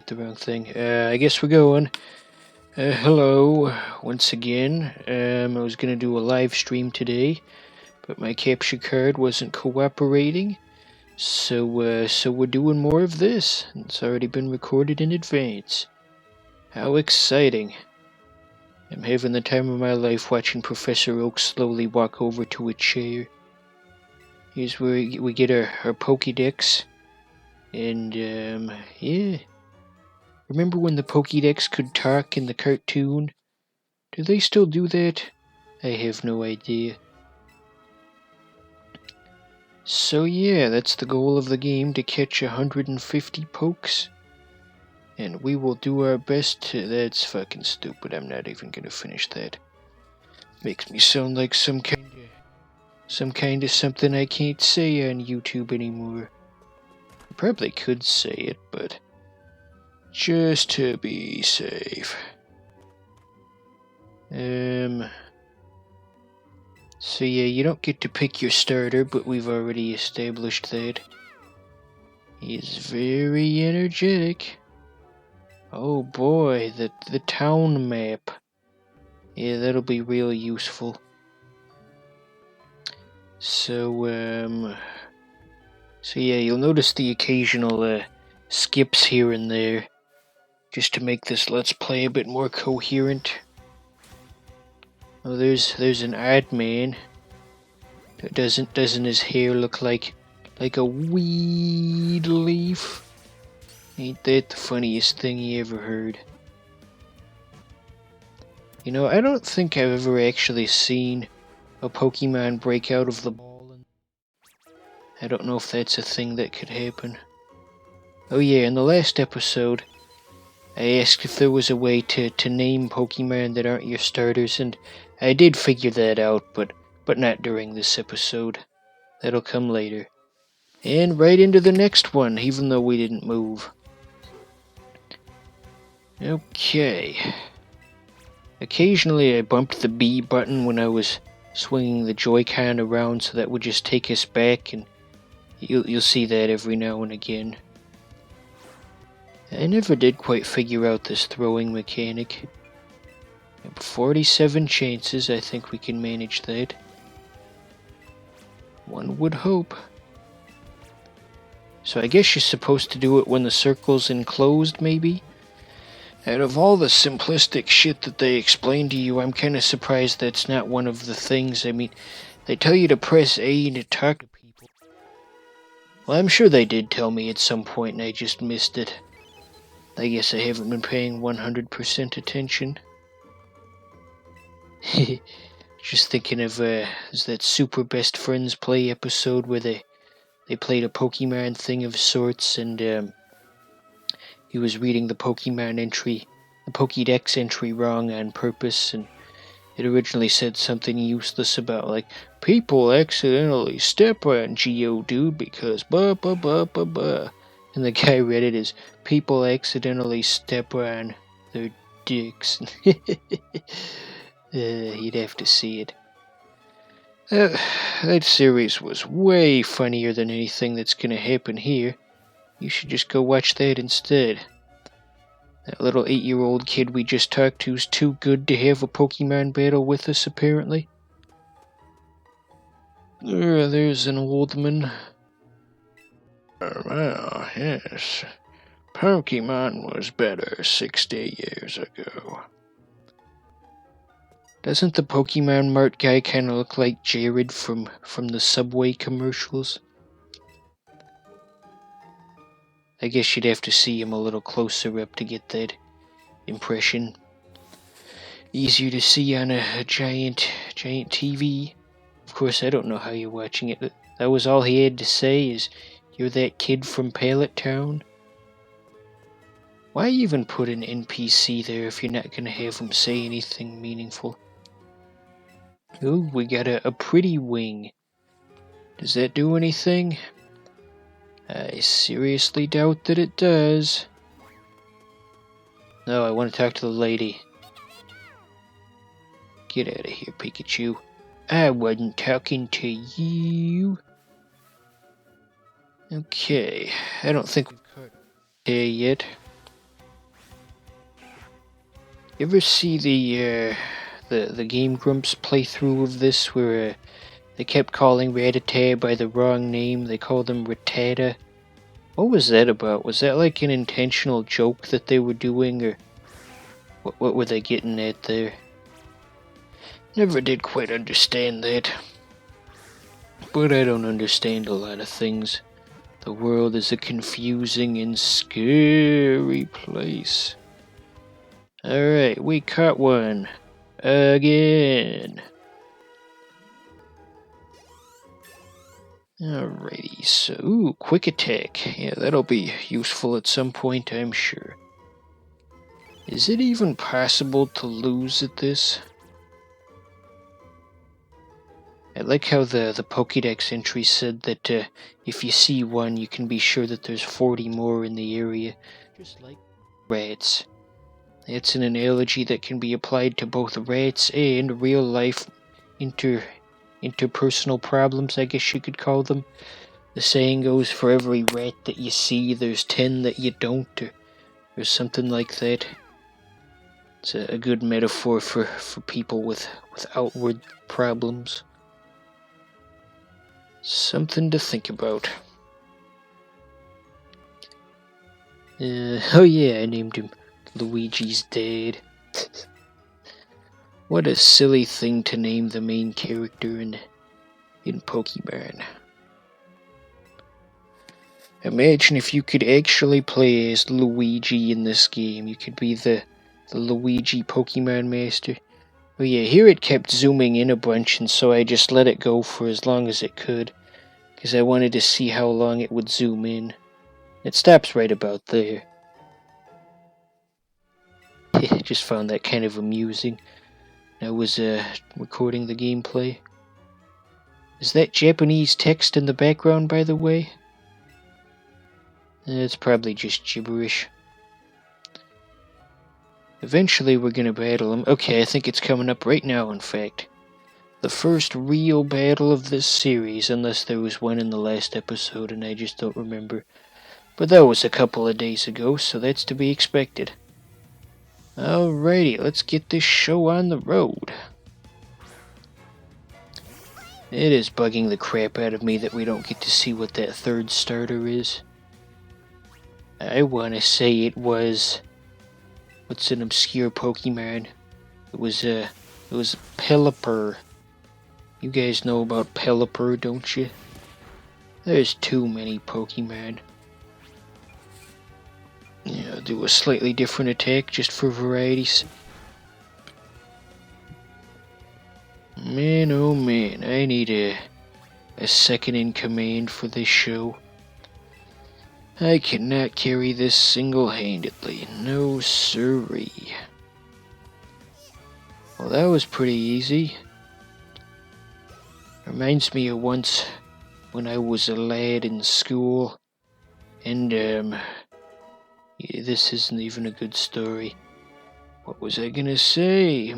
the wrong thing. I guess we're going. Hello, once again. I was gonna do a live stream today, but my capture card wasn't cooperating. So we're doing more of this. It's already been recorded in advance. How exciting. I'm having the time of my life watching Professor Oak slowly walk over to a chair. Here's where we get our Pokédex. And, yeah. Remember when the Pokédex could talk in the cartoon? Do they still do that? I have no idea. So yeah, that's the goal of the game, to catch 150 pokes. And we will do our best to... That's fucking stupid, I'm not even gonna finish that. Makes me sound like some kind of something I can't say on YouTube anymore. I probably could say it, but... just to be safe. So yeah, you don't get to pick your starter, but we've already established that. He is very energetic. Oh boy, the town map. Yeah, that'll be real useful. So yeah, you'll notice the occasional skips here and there, just to make this Let's Play a bit more coherent. Oh, there's an odd man. Doesn't his hair look like a weed leaf? Ain't that the funniest thing you ever heard? You know, I don't think I've ever actually seen a Pokemon break out of the ball. I don't know if that's a thing that could happen. Oh yeah, in the last episode, I asked if there was a way to name Pokemon that aren't your starters, and I did figure that out, but not during this episode. That'll come later. And right into the next one, even though we didn't move. Okay. Occasionally I bumped the B button when I was swinging the Joy-Con around, so that would just take us back, and you'll see that every now and again. I never did quite figure out this throwing mechanic. 47 chances, I think we can manage that. One would hope. So I guess you're supposed to do it when the circle's enclosed, maybe? Out of all the simplistic shit that they explain to you, I'm kinda surprised that's not one of the things. I mean, they tell you to press A to talk to people. Well, I'm sure they did tell me at some point and I just missed it. I guess I haven't been paying 100% attention. Just thinking of that Super Best Friends Play episode where they played a Pokemon thing of sorts, and he was reading the Pokemon entry, the Pokédex entry wrong on purpose, and it originally said something useless about, like, people accidentally step on Geodude because blah blah blah blah blah. And the guy read it as, people accidentally step on their dicks. You'd have to see it. That series was way funnier than anything that's gonna happen here. You should just go watch that instead. That little 8-year-old kid we just talked to's too good to have a Pokemon battle with us, apparently. There's an old man. Well, yes. Pokemon was better 60 years ago. Doesn't the Pokemon Mart guy kinda look like Jared from the Subway commercials? I guess you'd have to see him a little closer up to get that impression. Easier to see on a giant TV. Of course, I don't know how you're watching it. That was all he had to say, is, you're that kid from Pallet Town? Why even put an NPC there if you're not gonna have him say anything meaningful? Ooh, we got a pretty wing. Does that do anything? I seriously doubt that it does. No, I want to talk to the lady. Get out of here, Pikachu. I wasn't talking to you. Okay, I don't think we've caught there yet. You ever see the Game Grumps playthrough of this where they kept calling Rattata by the wrong name? They called him Rattata. What was that about? Was that like an intentional joke that they were doing, or what were they getting at there? Never did quite understand that. But I don't understand a lot of things. The world is a confusing and scary place. Alright, we caught one. Again. Alrighty, so, ooh, quick attack. Yeah, that'll be useful at some point, I'm sure. Is it even possible to lose at this? I like how the Pokédex entry said that if you see one, you can be sure that there's 40 more in the area. Just like rats. It's an analogy that can be applied to both rats and real-life interpersonal problems, I guess you could call them. The saying goes, for every rat that you see, there's 10 that you don't, or something like that. It's a good metaphor for people with outward problems. Something to think about. Oh yeah, I named him Luigi's dad. What a silly thing to name the main character in Pokemon. Imagine if you could actually play as Luigi in this game. You could be the Luigi Pokemon Master. Oh yeah, here it kept zooming in a bunch, and so I just let it go for as long as it could, because I wanted to see how long it would zoom in. It stops right about there. Just found that kind of amusing. I was recording the gameplay. Is that Japanese text in the background, by the way? It's probably just gibberish. Eventually we're gonna battle him. Okay, I think it's coming up right now, in fact. The first real battle of this series, unless there was one in the last episode and I just don't remember. But that was a couple of days ago, so that's to be expected. Alrighty, let's get this show on the road. It is bugging the crap out of me that we don't get to see what that third starter is. I want to say it was... What's an obscure Pokemon? It was Pelipper. You guys know about Pelipper, don't you? There's too many Pokemon. Yeah, I'll do a slightly different attack just for varieties. Man, oh man, I need a second in command for this show. I cannot carry this single-handedly. No siree. Well, that was pretty easy. Reminds me of once when I was a lad in school. And, yeah, this isn't even a good story. What was I gonna say?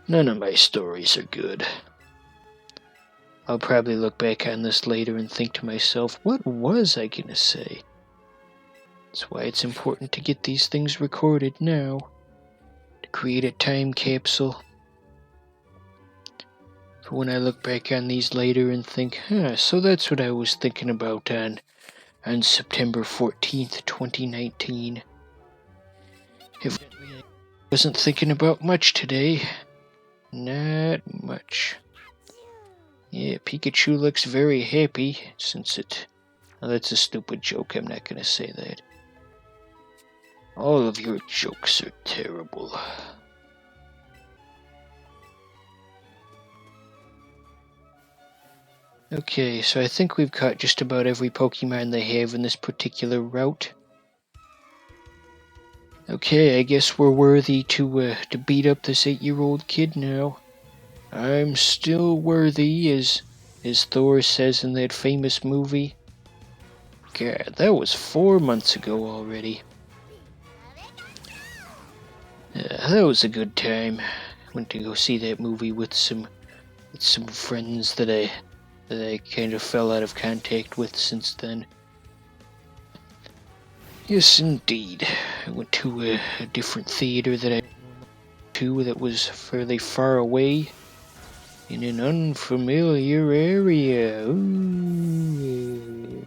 None of my stories are good. I'll probably look back on this later and think to myself, what was I gonna say? That's why it's important to get these things recorded now, to create a time capsule. For when I look back on these later and think, so that's what I was thinking about on September 14th, 2019. Evidently I wasn't thinking about much today. Not much. Yeah, Pikachu looks very happy, since it... Oh, that's a stupid joke, I'm not gonna say that. All of your jokes are terrible. Okay, so I think we've caught just about every Pokemon they have in this particular route. Okay, I guess we're worthy to beat up this 8-year-old kid now. I'm still worthy, as Thor says in that famous movie. God, that was 4 months ago already. That was a good time. Went to go see that movie with some friends that I kind of fell out of contact with since then. Yes, indeed. went to a different theater that was fairly far away in an unfamiliar area. Ooh.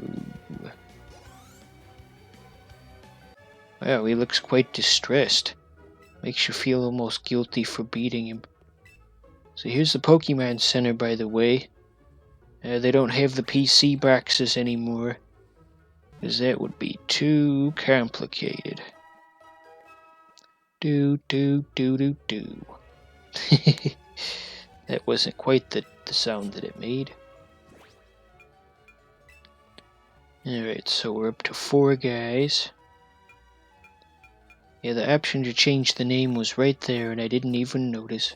Wow, he looks quite distressed. Makes you feel almost guilty for beating him. So here's the Pokemon Center, by the way. They don't have the PC boxes anymore, because that would be too complicated. Do. That wasn't quite the sound that it made. Alright, so we're up to 4 guys. Yeah, the option to change the name was right there, and I didn't even notice.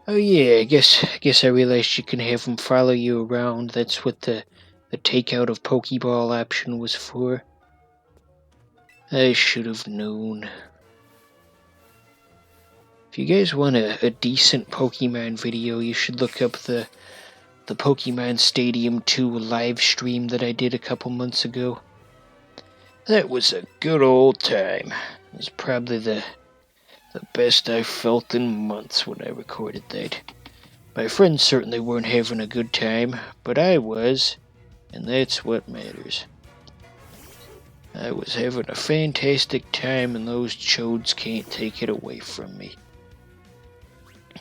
Oh yeah, I guess I realized you can have them follow you around. That's what the takeout of Pokeball option was for. I should have known. If you guys want a decent Pokemon video, you should look up the Pokemon Stadium 2 live stream that I did a couple months ago. That was a good old time. It was probably the best I've felt in months when I recorded that. My friends certainly weren't having a good time, but I was, and that's what matters. I was having a fantastic time, and those chodes can't take it away from me.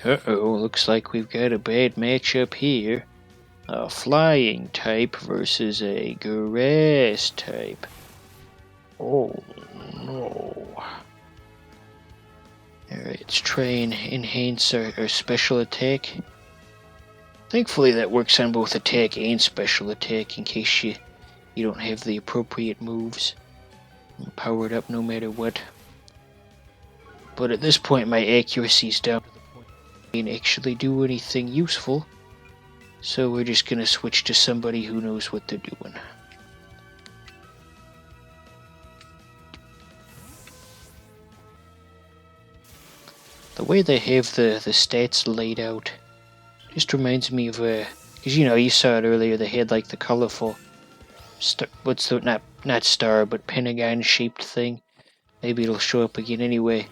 Uh-oh, looks like we've got a bad matchup here. A flying type versus a grass type. Oh no. Alright, let's try and enhance our special attack. Thankfully that works on both attack and special attack in case you don't have the appropriate moves. I'm powered up no matter what. But at this point my accuracy's down to the point I can't actually do anything useful. So we're just gonna switch to somebody who knows what they're doing. The way they have the stats laid out just reminds me of because you saw it earlier, they had like the colorful not star but pentagon shaped thing. Maybe it'll show up again anyway.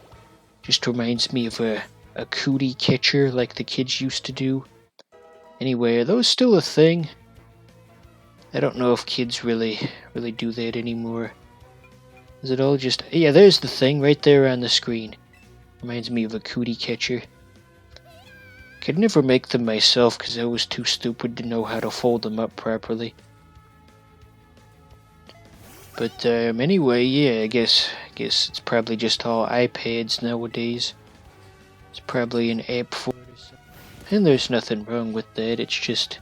Just reminds me of a cootie catcher like the kids used to do. Anyway, are those still a thing? I don't know if kids really do that anymore. Is it all just... Yeah, there's the thing right there on the screen. Reminds me of a cootie catcher. Could never make them myself because I was too stupid to know how to fold them up properly. But anyway, yeah, I guess it's probably just all iPads nowadays. It's probably an app for it or something. And there's nothing wrong with that. It's just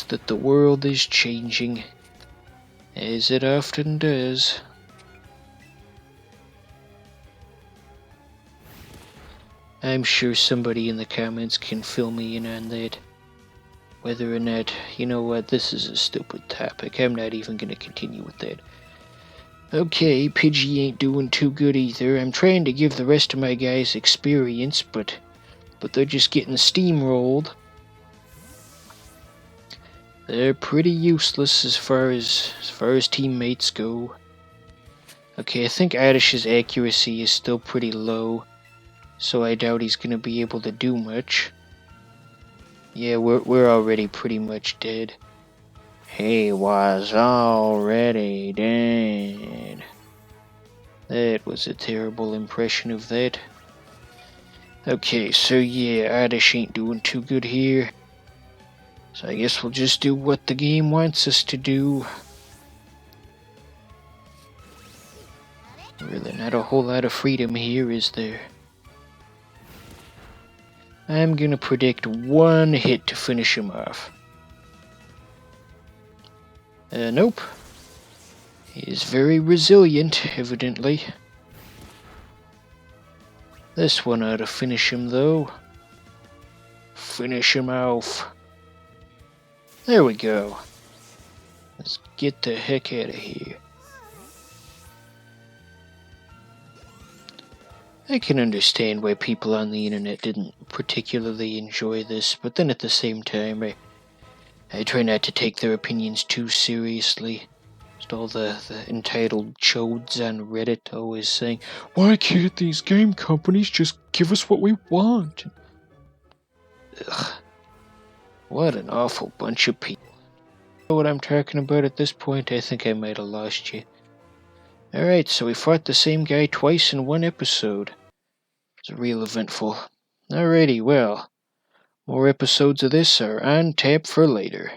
that the world is changing, as it often does. I'm sure somebody in the comments can fill me in on that. Whether or not, you know what, this is a stupid topic. I'm not even going to continue with that. Okay, Pidgey ain't doing too good either. I'm trying to give the rest of my guys experience, but they're just getting steamrolled. They're pretty useless as far as teammates go. Okay, I think Addish's accuracy is still pretty low, so I doubt he's gonna be able to do much. Yeah, we're already pretty much dead. He was already dead. That was a terrible impression of that. Okay, so yeah, Oddish ain't doing too good here. So I guess we'll just do what the game wants us to do. Really not a whole lot of freedom here, is there? I'm gonna predict one hit to finish him off. Nope. He is very resilient, evidently. This one ought to finish him, though. Finish him off. There we go. Let's get the heck out of here. I can understand why people on the internet didn't particularly enjoy this, but then at the same time, I try not to take their opinions too seriously. Just all the entitled chodes on Reddit always saying, "Why can't these game companies just give us what we want?" Ugh. What an awful bunch of people. You know what I'm talking about at this point? I think I might have lost you. Alright, so we fought the same guy twice in one episode. It's real eventful. Alrighty, well, more episodes of this are on tap for later.